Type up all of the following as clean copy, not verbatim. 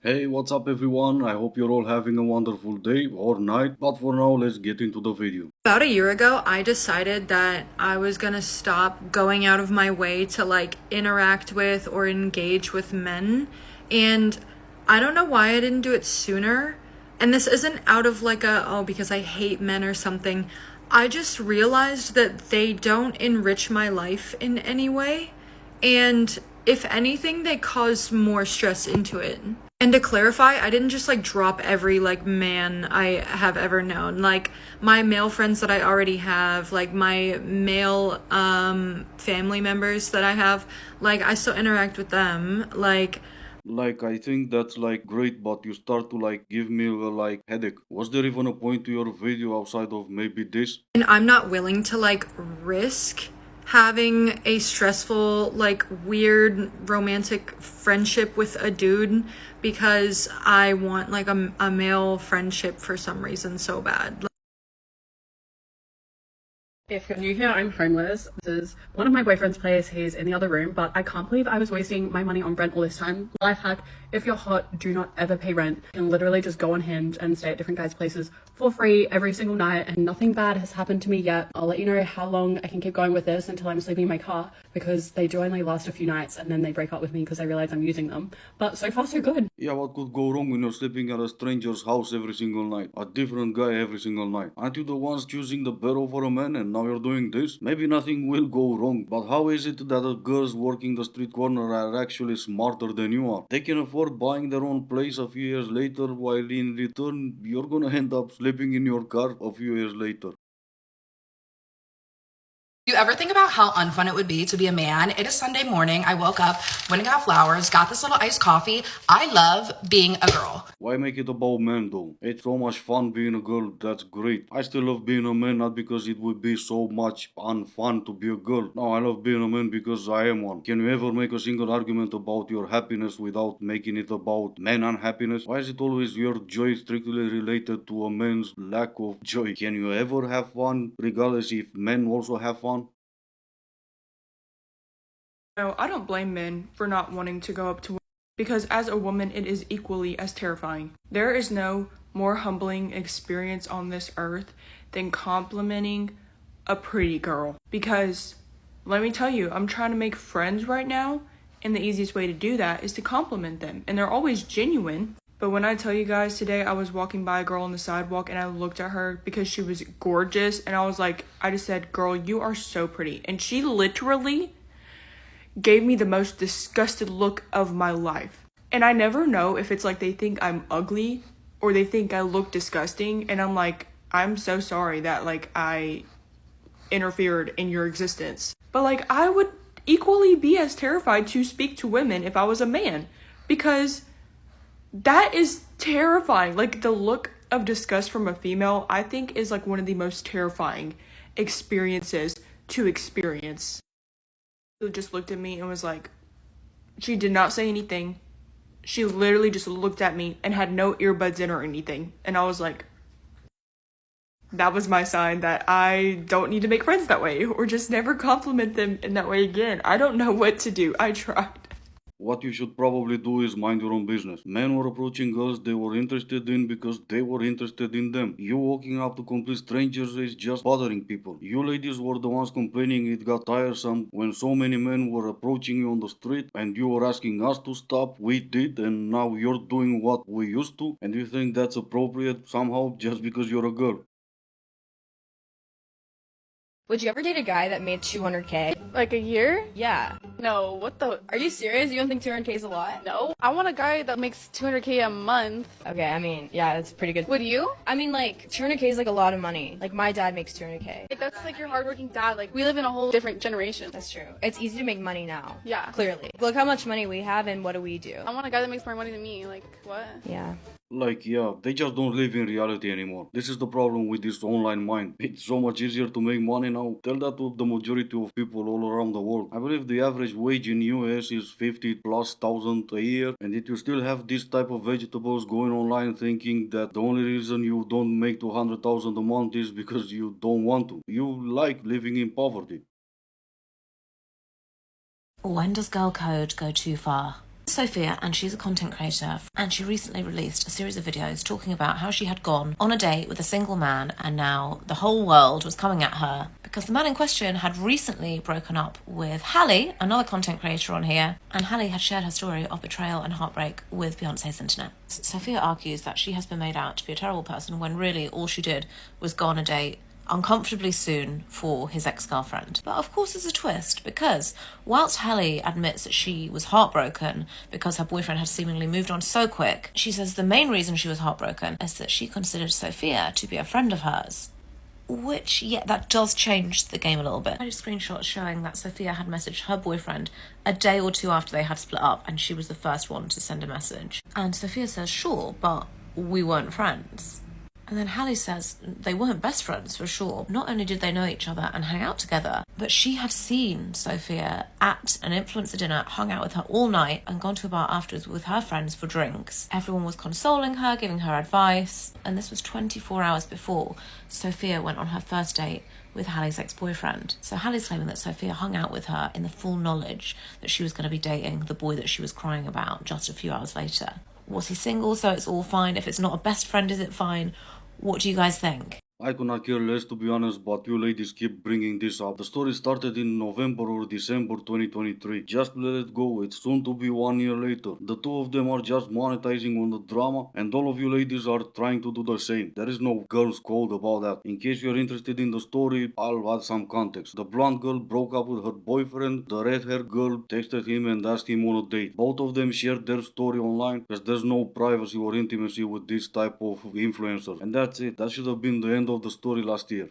Hey, what's up everyone? I hope you're all having a wonderful day or night, but for now, let's get into the video. About a year ago, I decided that I was gonna stop going out of my way to interact with or engage with men. And I don't know why I didn't do it sooner. And this isn't out of oh, because I hate men or something. I just realized that they don't enrich my life in any way. And if anything, they cause more stress into it. And to clarify, I didn't just drop every man I have ever known. Like my male friends that I already have, like my male family members that I have, I still interact with them. I think that's great, but you start to give me a headache. Was there even a point to your video outside of maybe this? And I'm not willing to risk having a stressful, weird romantic friendship with a dude because I want a male friendship for some reason so bad. If you're new here, I'm homeless. This is one of my boyfriend's place. He's in the other room, but I can't believe I was wasting my money on rent all this time. Life hack, if you're hot, do not ever pay rent. You can literally just go on Hinge and stay at different guys' places for free every single night, and nothing bad has happened to me yet. I'll let you know how long I can keep going with this until I'm sleeping in my car, because they do only last a few nights, and then they break up with me because they realize I'm using them. But so far, so good. Yeah, what could go wrong when you're sleeping at a stranger's house every single night? A different guy every single night. Aren't you the ones choosing the bed over a man and now you're doing this? Maybe nothing will go wrong, but how is it that the girls working the street corner are actually smarter than you are? They can afford buying their own place a few years later, while in return, you're gonna end up sleeping in your car a few years later. You ever think about how unfun it would be to be a man? It is Sunday morning. I woke up, went and got flowers, got this little iced coffee. I love being a girl. Why make it about men though? It's so much fun being a girl, that's great. I still love being a man, not because it would be so much unfun to be a girl. No, I love being a man because I am one. Can you ever make a single argument about your happiness without making it about men unhappiness? Why is it always your joy strictly related to a man's lack of joy? Can you ever have fun regardless if men also have fun? No, I don't blame men for not wanting to go up to women because as a woman, it is equally as terrifying. There is no more humbling experience on this earth than complimenting a pretty girl. Because let me tell you, I'm trying to make friends right now, and the easiest way to do that is to compliment them. And they're always genuine. But when I tell you guys today, I was walking by a girl on the sidewalk and I looked at her because she was gorgeous. And I just said, girl, you are so pretty. And she literally gave me the most disgusted look of my life. And I never know if it's they think I'm ugly or they think I look disgusting. And I'm I'm so sorry that I interfered in your existence. But I would equally be as terrified to speak to women if I was a man, because that is terrifying. The look of disgust from a female, I think, is one of the most terrifying experiences to experience. Just looked at me and was she did not say anything. She literally just looked at me and had no earbuds in or anything. And I was that was my sign that I don't need to make friends that way or just never compliment them in that way again. I don't know what to do. I tried. What you should probably do is mind your own business. Men were approaching girls they were interested in because they were interested in them. You walking up to complete strangers is just bothering people. You ladies were the ones complaining it got tiresome when so many men were approaching you on the street and you were asking us to stop. We did, and now you're doing what we used to, and you think that's appropriate somehow just because you're a girl. Would you ever date a guy that made 200K? Like a year? Yeah. No, what the? Are you serious? You don't think 200K is a lot? No. I want a guy that makes 200K a month. Okay, I mean, yeah, that's pretty good. Would you? I mean, 200K is a lot of money. My dad makes 200K. That's your hardworking dad. We live in a whole different generation. That's true. It's easy to make money now. Yeah. Clearly. Look how much money we have and what do we do? I want a guy that makes more money than me. What? Yeah. Yeah, they just don't live in reality anymore. This is the problem with this online mind. It's so much easier to make money now. Tell that to the majority of people all around the world. I believe the average wage in US is 50 plus thousand a year, and yet you still have this type of vegetables going online thinking that the only reason you don't make 200,000 a month is because you don't want to. You like living in poverty. When does girl code go too far? Sophia, and she's a content creator, and she recently released a series of videos talking about how she had gone on a date with a single man, and now the whole world was coming at her because the man in question had recently broken up with Hallie, another content creator on here, and Hallie had shared her story of betrayal and heartbreak with Beyonce's internet. Sophia argues that she has been made out to be a terrible person when really all she did was go on a date uncomfortably soon for his ex-girlfriend. But of course there's a twist, because whilst Hallie admits that she was heartbroken because her boyfriend had seemingly moved on so quick, she says the main reason she was heartbroken is that she considered Sophia to be a friend of hers. Which, yeah, that does change the game a little bit. I had screenshots showing that Sophia had messaged her boyfriend a day or two after they had split up, and she was the first one to send a message. And Sophia says, sure, but we weren't friends. And then Hallie says they weren't best friends for sure. Not only did they know each other and hang out together, but she had seen Sophia at an influencer dinner, hung out with her all night, and gone to a bar afterwards with her friends for drinks. Everyone was consoling her, giving her advice, and this was 24 hours before Sophia went on her first date with Hallie's ex-boyfriend. So Hallie's claiming that Sophia hung out with her in the full knowledge that she was going to be dating the boy that she was crying about just a few hours later. Was he single, so it's all fine? If it's not a best friend, is it fine? What do you guys think? I could not care less, to be honest, but you ladies keep bringing this up. The story started in November or December 2023. Just let it go, it's soon to be 1 year later. The two of them are just monetizing on the drama, and all of you ladies are trying to do the same. There is no girl's code about that. In case you're interested in the story, I'll add some context. The blonde girl broke up with her boyfriend. The red-haired girl texted him and asked him on a date. Both of them shared their story online because there's no privacy or intimacy with this type of influencer. And that's it. That should have been the end of the story last year.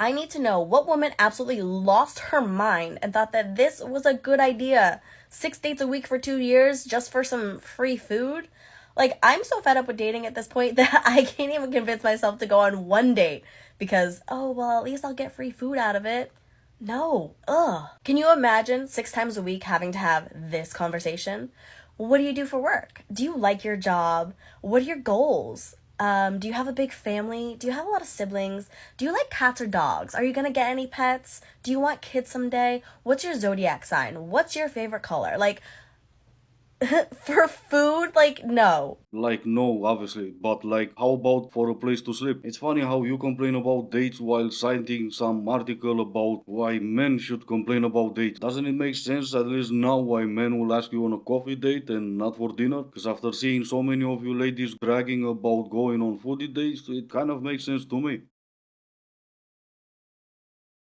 I need to know what woman absolutely lost her mind and thought that this was a good idea. 6 dates a week for 2 years just for some free food? Like, I'm so fed up with dating at this point that I can't even convince myself to go on one date because, oh, well, at least I'll get free food out of it. No. Ugh. Can you imagine 6 times a week having to have this conversation? What do you do for work? Do you like your job? What are your goals? Do you have a big family? Do you have a lot of siblings? Do you like cats or dogs? Are you gonna get any pets? Do you want kids someday? What's your zodiac sign? What's your favorite color? Like, for food? Like, no. Like, no, obviously, but like, how about for a place to sleep? It's funny how you complain about dates while citing some article about why men should complain about dates. Doesn't it make sense at least now why men will ask you on a coffee date and not for dinner? Because after seeing so many of you ladies bragging about going on foodie dates, it kind of makes sense to me.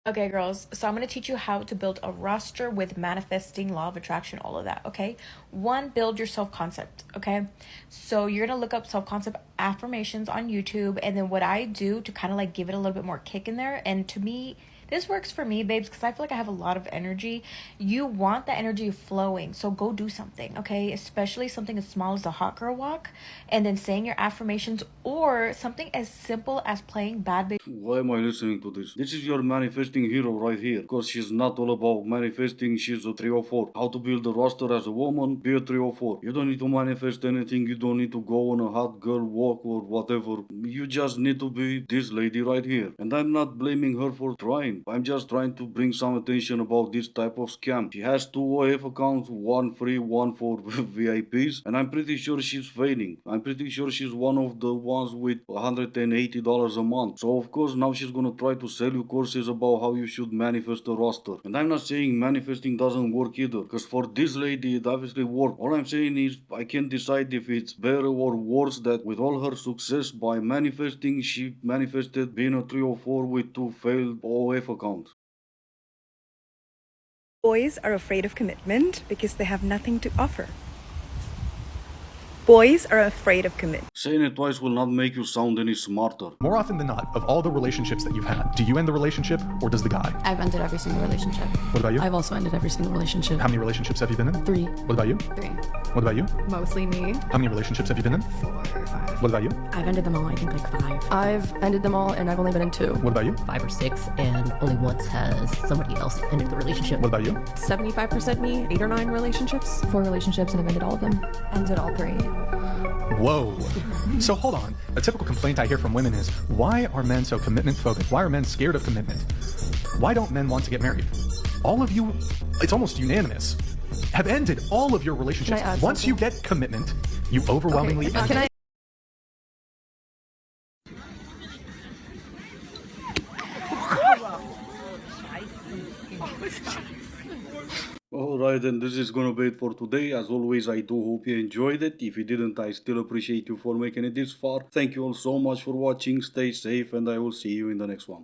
Okay, girls, so I'm going to teach you how to build a roster with manifesting, law of attraction, all of that, okay? 1, build your self-concept, okay? So you're going to look up self-concept affirmations on YouTube, and then what I do to kind of like give it a little bit more kick in there, and to me, this works for me, babes, because I feel like I have a lot of energy. You want the energy flowing, so go do something, okay? Especially something as small as a hot girl walk, and then saying your affirmations, or something as simple as playing Bad Baby. Why am I listening to this? This is your manifesting hero right here. Because she's not all about manifesting, she's a 304. How to build a roster as a woman, be a 304. You don't need to manifest anything, you don't need to go on a hot girl walk or whatever. You just need to be this lady right here. And I'm not blaming her for trying. I'm just trying to bring some attention about this type of scam. She has 2 OF accounts, one free, one for VIPs, and I'm pretty sure she's failing. I'm pretty sure she's one of the ones with $180 a month. So of course now she's gonna try to sell you courses about how you should manifest a roster. And I'm not saying manifesting doesn't work either, because for this lady it obviously worked. All I'm saying is I can't decide if it's better or worse that with all her success by manifesting, she manifested being a 304 with 2 failed OF accounts. Boys are afraid of commitment because they have nothing to offer. Boys are afraid of commitment. Saying it twice will not make you sound any smarter. More often than not, of all the relationships that you've had, do you end the relationship or does the guy? I've ended every single relationship. What about you? I've also ended every single relationship. How many relationships have you been in? 3. What about you? 3. What about you? Mostly me. How many relationships have you been in? 4 or 5. What about you? I've ended them all, I think like 5. I've ended them all and I've only been in 2. What about you? 5 or 6, and only once has somebody else ended the relationship. What about you? 75% me, 8 or 9 relationships. 4 relationships and I've ended all of them. Ended all 3. Whoa. So hold on. A typical complaint I hear from women is, why are men so commitment focused? Why are men scared of commitment? Why don't men want to get married? All of you, it's almost unanimous. have ended all of your relationships. Can I add Once you something? get commitment, you overwhelmingly Okay, end can I? Alright, and this is gonna be it for today. As always, I do hope you enjoyed it. If you didn't, I still appreciate you for making it this far. Thank you all so much for watching. Stay safe, and I will see you in the next one.